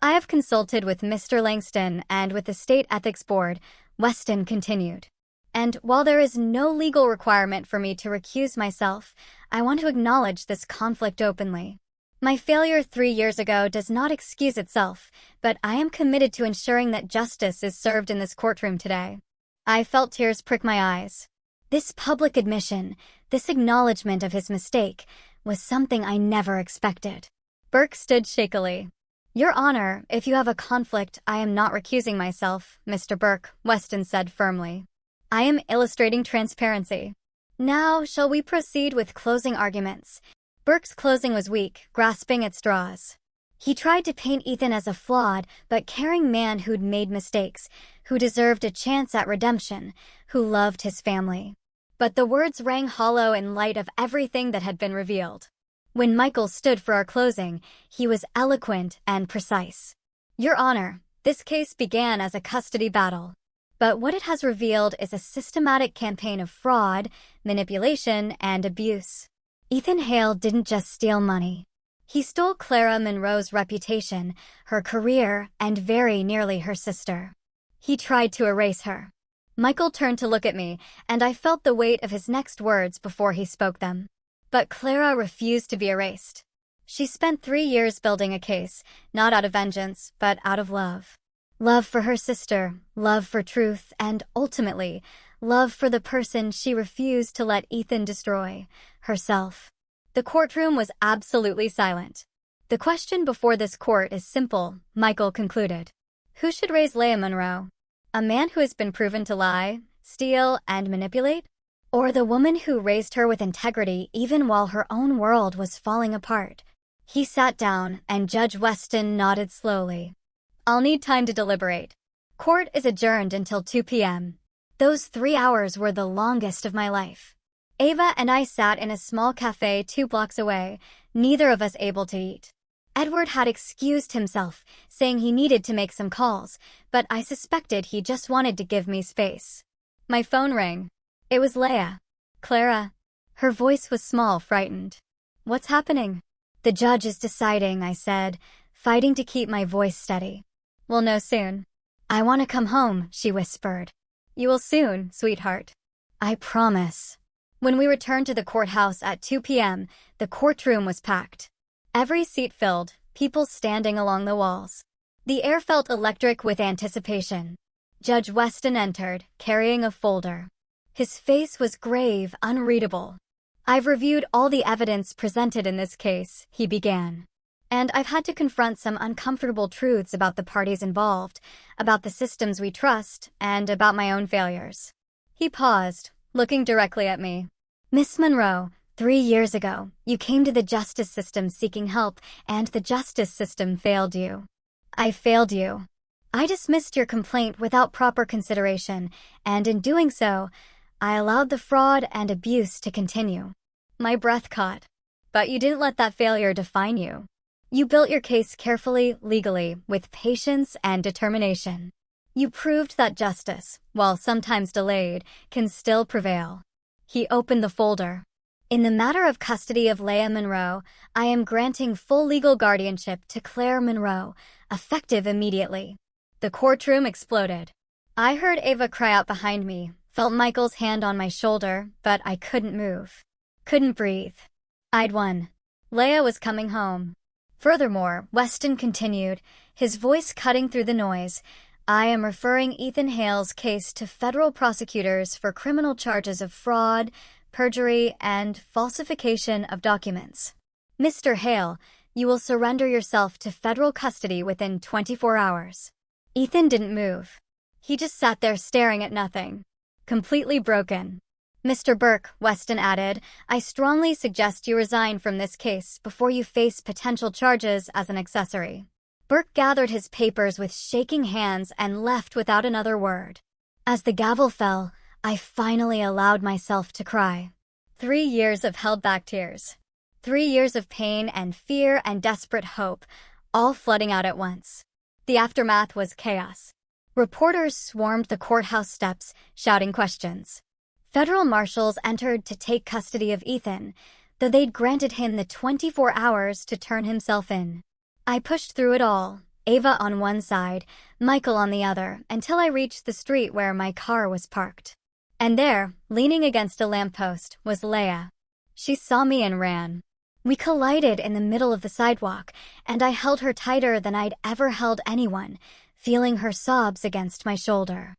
"I have consulted with Mr. Langston and with the State Ethics Board," Weston continued. "And while there is no legal requirement for me to recuse myself, I want to acknowledge this conflict openly. My failure 3 years ago does not excuse itself, but I am committed to ensuring that justice is served in this courtroom today." I felt tears prick my eyes. This public admission, this acknowledgement of his mistake, was something I never expected. Burke stood shakily. "Your Honor, if you have a conflict, I am not recusing myself, Mr. Burke," Weston said firmly. "I am illustrating transparency. Now, shall we proceed with closing arguments?" Burke's closing was weak, grasping at straws. He tried to paint Ethan as a flawed but caring man who'd made mistakes, who deserved a chance at redemption, who loved his family. But the words rang hollow in light of everything that had been revealed. When Michael stood for our closing, he was eloquent and precise. "Your Honor, this case began as a custody battle. But what it has revealed is a systematic campaign of fraud, manipulation, and abuse. Ethan Hale didn't just steal money. He stole Clara Monroe's reputation, her career, and very nearly her sister. He tried to erase her." Michael turned to look at me, and I felt the weight of his next words before he spoke them. "But Clara refused to be erased. She spent 3 years building a case, not out of vengeance, but out of love. Love for her sister, love for truth, and ultimately, love for the person she refused to let Ethan destroy, herself." The courtroom was absolutely silent. "The question before this court is simple," Michael concluded. "Who should raise Leah Monroe? A man who has been proven to lie, steal, and manipulate? Or the woman who raised her with integrity even while her own world was falling apart?" He sat down, and Judge Weston nodded slowly. "I'll need time to deliberate. Court is adjourned until 2 p.m. Those 3 hours were the longest of my life. Ava and I sat in a small cafe 2 blocks away, neither of us able to eat. Edward had excused himself, saying he needed to make some calls, but I suspected he just wanted to give me space. My phone rang. It was Leah. "Clara." Her voice was small, frightened. "What's happening?" "The judge is deciding," I said, fighting to keep my voice steady. "We'll know soon." "I want to come home," she whispered. "You will soon, sweetheart. I promise." When we returned to the courthouse at 2 p.m., the courtroom was packed. Every seat filled, people standing along the walls. The air felt electric with anticipation. Judge Weston entered, carrying a folder. His face was grave, unreadable. "I've reviewed all the evidence presented in this case," he began. "And I've had to confront some uncomfortable truths about the parties involved, about the systems we trust, and about my own failures." He paused, looking directly at me. "Miss Monroe, 3 years ago, you came to the justice system seeking help, and the justice system failed you. I failed you. I dismissed your complaint without proper consideration, and in doing so, I allowed the fraud and abuse to continue." My breath caught. "But you didn't let that failure define you. You built your case carefully, legally, with patience and determination." You proved that justice, while sometimes delayed, can still prevail. He opened the folder. In the matter of custody of Leah Monroe, I am granting full legal guardianship to Claire Monroe, effective immediately. The courtroom exploded. I heard Ava cry out behind me, felt Michael's hand on my shoulder, but I couldn't move. Couldn't breathe. I'd won. Leah was coming home. Furthermore, Weston continued, his voice cutting through the noise, I am referring Ethan Hale's case to federal prosecutors for criminal charges of fraud, perjury, and falsification of documents. Mr. Hale, you will surrender yourself to federal custody within 24 hours. Ethan didn't move. He just sat there staring at nothing. Completely broken. Mr. Burke, Weston added, I strongly suggest you resign from this case before you face potential charges as an accessory. Burke gathered his papers with shaking hands and left without another word. As the gavel fell, I finally allowed myself to cry. 3 years of held-back tears. 3 years of pain and fear and desperate hope, all flooding out at once. The aftermath was chaos. Reporters swarmed the courthouse steps, shouting questions. Federal marshals entered to take custody of Ethan, though they'd granted him the 24 hours to turn himself in. I pushed through it all, Ava on one side, Michael on the other, until I reached the street where my car was parked. And there, leaning against a lamppost, was Leah. She saw me and ran. We collided in the middle of the sidewalk, and I held her tighter than I'd ever held anyone, feeling her sobs against my shoulder.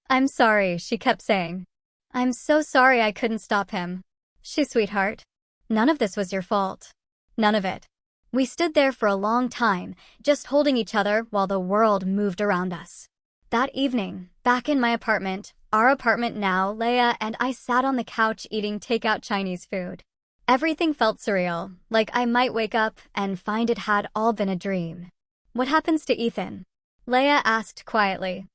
I'm sorry, she kept saying. I'm so sorry I couldn't stop him. Sweetheart. None of this was your fault. None of it. We stood there for a long time, just holding each other while the world moved around us. That evening, back in my apartment, our apartment now, Leah and I sat on the couch eating takeout Chinese food. Everything felt surreal, like I might wake up and find it had all been a dream. What happens to Ethan? Leah asked quietly.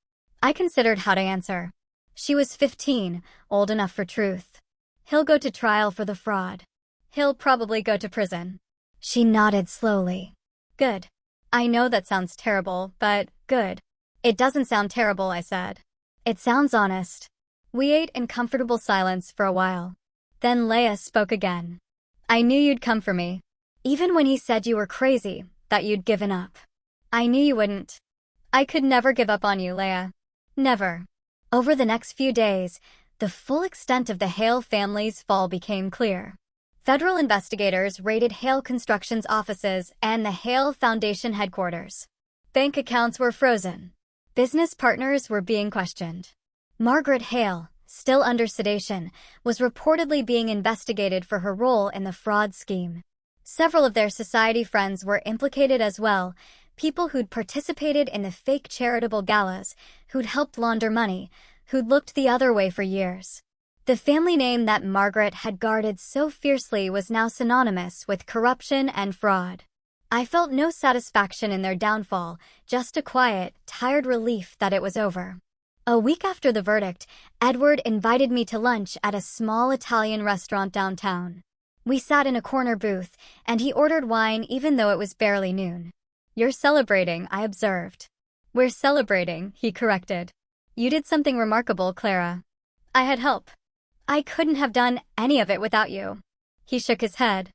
I considered how to answer. She was 15, old enough for truth. He'll go to trial for the fraud. He'll probably go to prison. She nodded slowly. Good. I know that sounds terrible, but good. It doesn't sound terrible, I said. It sounds honest. We ate in comfortable silence for a while. Then Leah spoke again. I knew you'd come for me. Even when he said you were crazy, that you'd given up. I knew you wouldn't. I could never give up on you, Leah. Never. Over the next few days, the full extent of the Hale family's fall became clear. Federal investigators raided Hale Construction's offices and the Hale Foundation headquarters. Bank accounts were frozen. Business partners were being questioned. Margaret Hale, still under sedation, was reportedly being investigated for her role in the fraud scheme. Several of their society friends were implicated as well, people who'd participated in the fake charitable galas, who'd helped launder money, who'd looked the other way for years. The family name that Margaret had guarded so fiercely was now synonymous with corruption and fraud. I felt no satisfaction in their downfall, just a quiet, tired relief that it was over. A week after the verdict, Edward invited me to lunch at a small Italian restaurant downtown. We sat in a corner booth, and he ordered wine even though it was barely noon. You're celebrating, I observed. We're celebrating, he corrected. You did something remarkable, Clara. I had help. I couldn't have done any of it without you. He shook his head.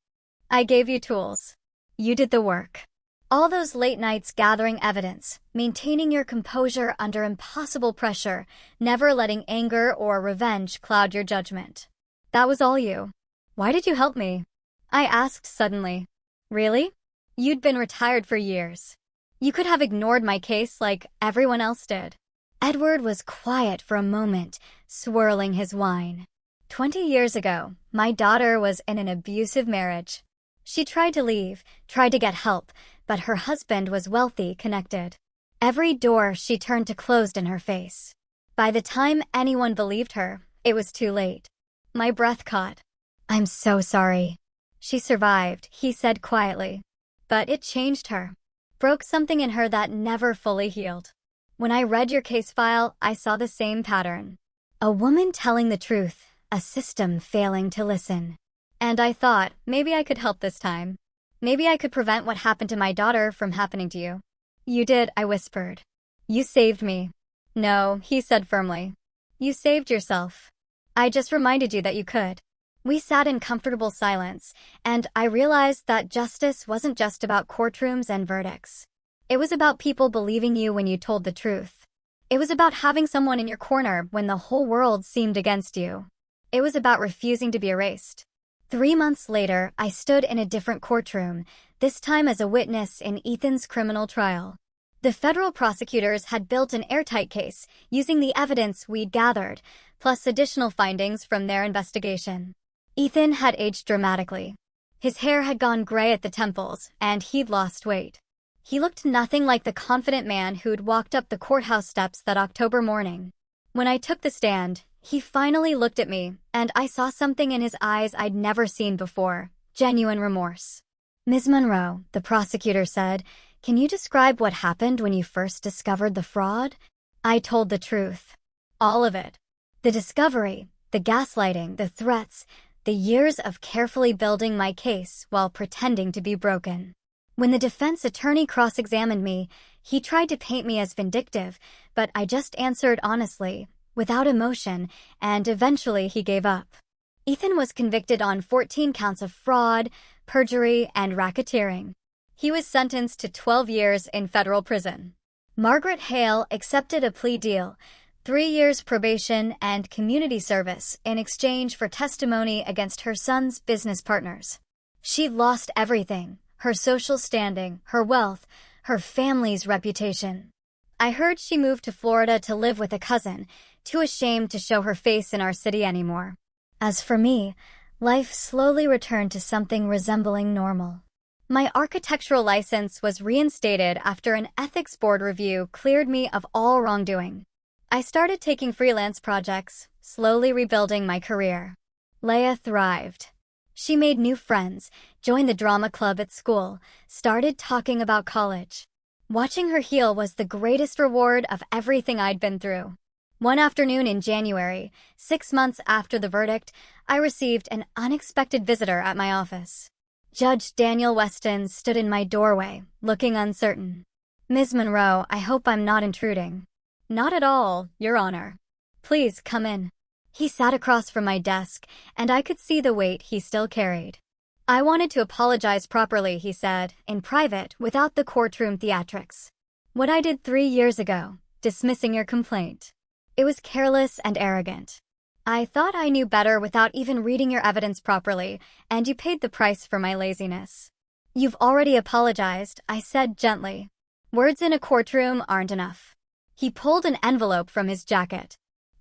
I gave you tools. You did the work. All those late nights gathering evidence, maintaining your composure under impossible pressure, never letting anger or revenge cloud your judgment. That was all you. Why did you help me? I asked suddenly. Really? You'd been retired for years. You could have ignored my case like everyone else did. Edward was quiet for a moment, swirling his wine. 20 years ago, my daughter was in an abusive marriage. She tried to leave, tried to get help, but her husband was wealthy, connected. Every door she turned to closed in her face. By the time anyone believed her, it was too late. My breath caught. I'm so sorry. She survived, he said quietly. But it changed her. Broke something in her that never fully healed. When I read your case file, I saw the same pattern. A woman telling the truth, a system failing to listen. And I thought, maybe I could help this time. Maybe I could prevent what happened to my daughter from happening to you. You did, I whispered. You saved me. No, he said firmly. You saved yourself. I just reminded you that you could. We sat in comfortable silence, and I realized that justice wasn't just about courtrooms and verdicts. It was about people believing you when you told the truth. It was about having someone in your corner when the whole world seemed against you. It was about refusing to be erased. 3 months later, I stood in a different courtroom, this time as a witness in Ethan's criminal trial. The federal prosecutors had built an airtight case using the evidence we'd gathered, plus additional findings from their investigation. Ethan had aged dramatically. His hair had gone gray at the temples, and he'd lost weight. He looked nothing like the confident man who'd walked up the courthouse steps that October morning. When I took the stand, he finally looked at me, and I saw something in his eyes I'd never seen before: genuine remorse. Ms. Monroe, the prosecutor said, can you describe what happened when you first discovered the fraud? I told the truth. All of it. The discovery, the gaslighting, the threats, the years of carefully building my case while pretending to be broken. When the defense attorney cross-examined me, he tried to paint me as vindictive, but I just answered honestly, without emotion, and eventually he gave up. Ethan was convicted on 14 counts of fraud, perjury, and racketeering. He was sentenced to 12 years in federal prison. Margaret Hale accepted a plea deal, 3 years probation and community service in exchange for testimony against her son's business partners. She'd lost everything: her social standing, her wealth, her family's reputation. I heard she moved to Florida to live with a cousin, too ashamed to show her face in our city anymore. As for me, life slowly returned to something resembling normal. My architectural license was reinstated after an ethics board review cleared me of all wrongdoing. I started taking freelance projects, slowly rebuilding my career. Leia thrived. She made new friends, joined the drama club at school, started talking about college. Watching her heal was the greatest reward of everything I'd been through. One afternoon in January, 6 months after the verdict, I received an unexpected visitor at my office. Judge Daniel Weston stood in my doorway, looking uncertain. Ms. Monroe, I hope I'm not intruding. Not at all, Your Honor. Please come in. He sat across from my desk, and I could see the weight he still carried. I wanted to apologize properly, he said, in private, without the courtroom theatrics. What I did 3 years ago, dismissing your complaint. It was careless and arrogant. I thought I knew better without even reading your evidence properly, and you paid the price for my laziness. You've already apologized, I said gently. Words in a courtroom aren't enough. He pulled an envelope from his jacket.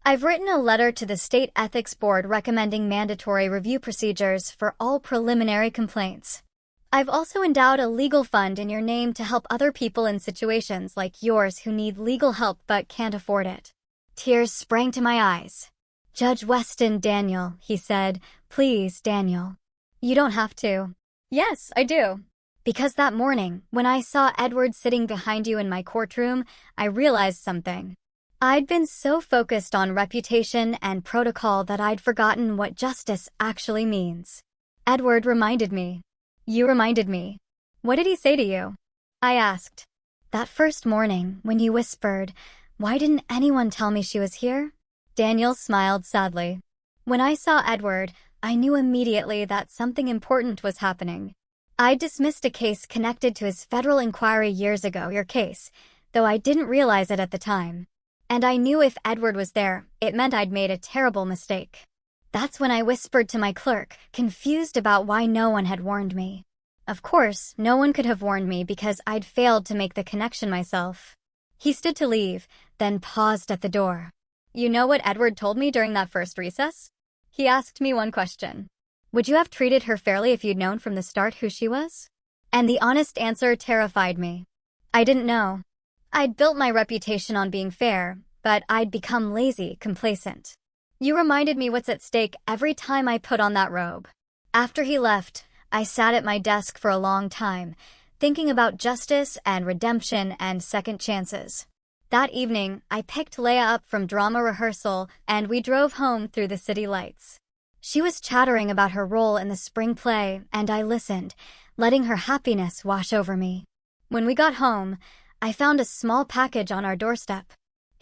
I've written a letter to the State Ethics Board recommending mandatory review procedures for all preliminary complaints. I've also endowed a legal fund in your name to help other people in situations like yours who need legal help but can't afford it. Tears sprang to my eyes. Judge Weston, Daniel, he said, please, Daniel. You don't have to. Yes, I do. Because that morning, when I saw Edward sitting behind you in my courtroom, I realized something. I'd been so focused on reputation and protocol that I'd forgotten what justice actually means. Edward reminded me. You reminded me. What did he say to you? I asked. That first morning, when you whispered, why didn't anyone tell me she was here? Daniel smiled sadly. When I saw Edward, I knew immediately that something important was happening. I dismissed a case connected to his federal inquiry years ago, your case, though I didn't realize it at the time. And I knew if Edward was there, it meant I'd made a terrible mistake. That's when I whispered to my clerk, confused about why no one had warned me. Of course, no one could have warned me because I'd failed to make the connection myself. He stood to leave, then paused at the door. You know what Edward told me during that first recess? He asked me one question. Would you have treated her fairly if you'd known from the start who she was? And the honest answer terrified me. I didn't know. I'd built my reputation on being fair, but I'd become lazy, complacent. You reminded me what's at stake every time I put on that robe. After he left, I sat at my desk for a long time, thinking about justice and redemption and second chances. That evening, I picked Leia up from drama rehearsal and we drove home through the city lights. She was chattering about her role in the spring play, and I listened, letting her happiness wash over me. When we got home, I found a small package on our doorstep.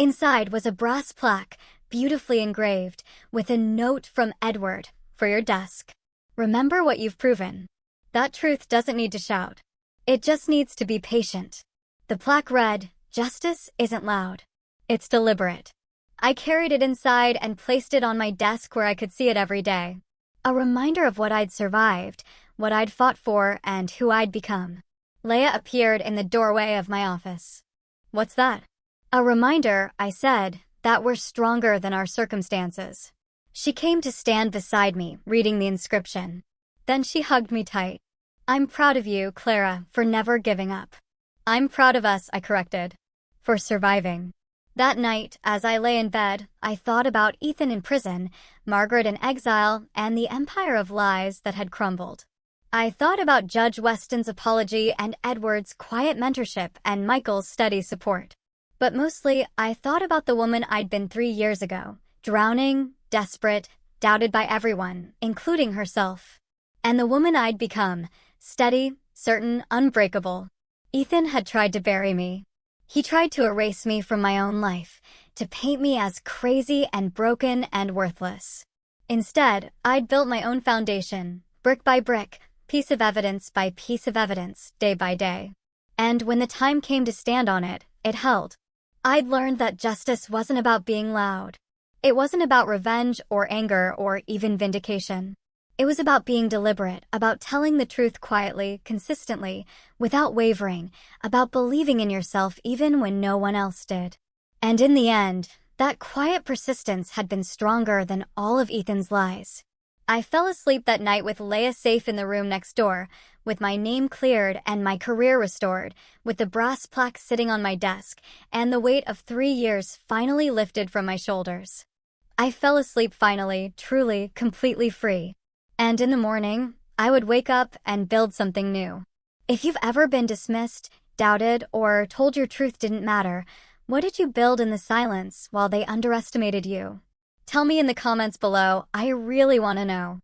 Inside was a brass plaque, beautifully engraved, with a note from Edward, for your desk. Remember what you've proven. That truth doesn't need to shout. It just needs to be patient. The plaque read, "Justice isn't loud. It's deliberate." I carried it inside and placed it on my desk where I could see it every day. A reminder of what I'd survived, what I'd fought for, and who I'd become. Leia appeared in the doorway of my office. "What's that?" "A reminder," I said, "that we're stronger than our circumstances." She came to stand beside me, reading the inscription. Then she hugged me tight. "I'm proud of you, Clara, for never giving up." "I'm proud of us," I corrected, "for surviving." That night, as I lay in bed, I thought about Ethan in prison, Margaret in exile, and the empire of lies that had crumbled. I thought about Judge Weston's apology and Edward's quiet mentorship and Michael's steady support. But mostly, I thought about the woman I'd been 3 years ago, drowning, desperate, doubted by everyone, including herself. And the woman I'd become, steady, certain, unbreakable. Ethan had tried to bury me. He tried to erase me from my own life, to paint me as crazy and broken and worthless. Instead, I'd built my own foundation, brick by brick, piece of evidence by piece of evidence, day by day. And when the time came to stand on it, it held. I'd learned that justice wasn't about being loud. It wasn't about revenge or anger or even vindication. It was about being deliberate, about telling the truth quietly, consistently, without wavering, about believing in yourself even when no one else did. And in the end, that quiet persistence had been stronger than all of Ethan's lies. I fell asleep that night with Leia safe in the room next door, with my name cleared and my career restored, with the brass plaque sitting on my desk, and the weight of 3 years finally lifted from my shoulders. I fell asleep finally, truly, completely free. And in the morning, I would wake up and build something new. If you've ever been dismissed, doubted, or told your truth didn't matter, what did you build in the silence while they underestimated you? Tell me in the comments below. I really want to know.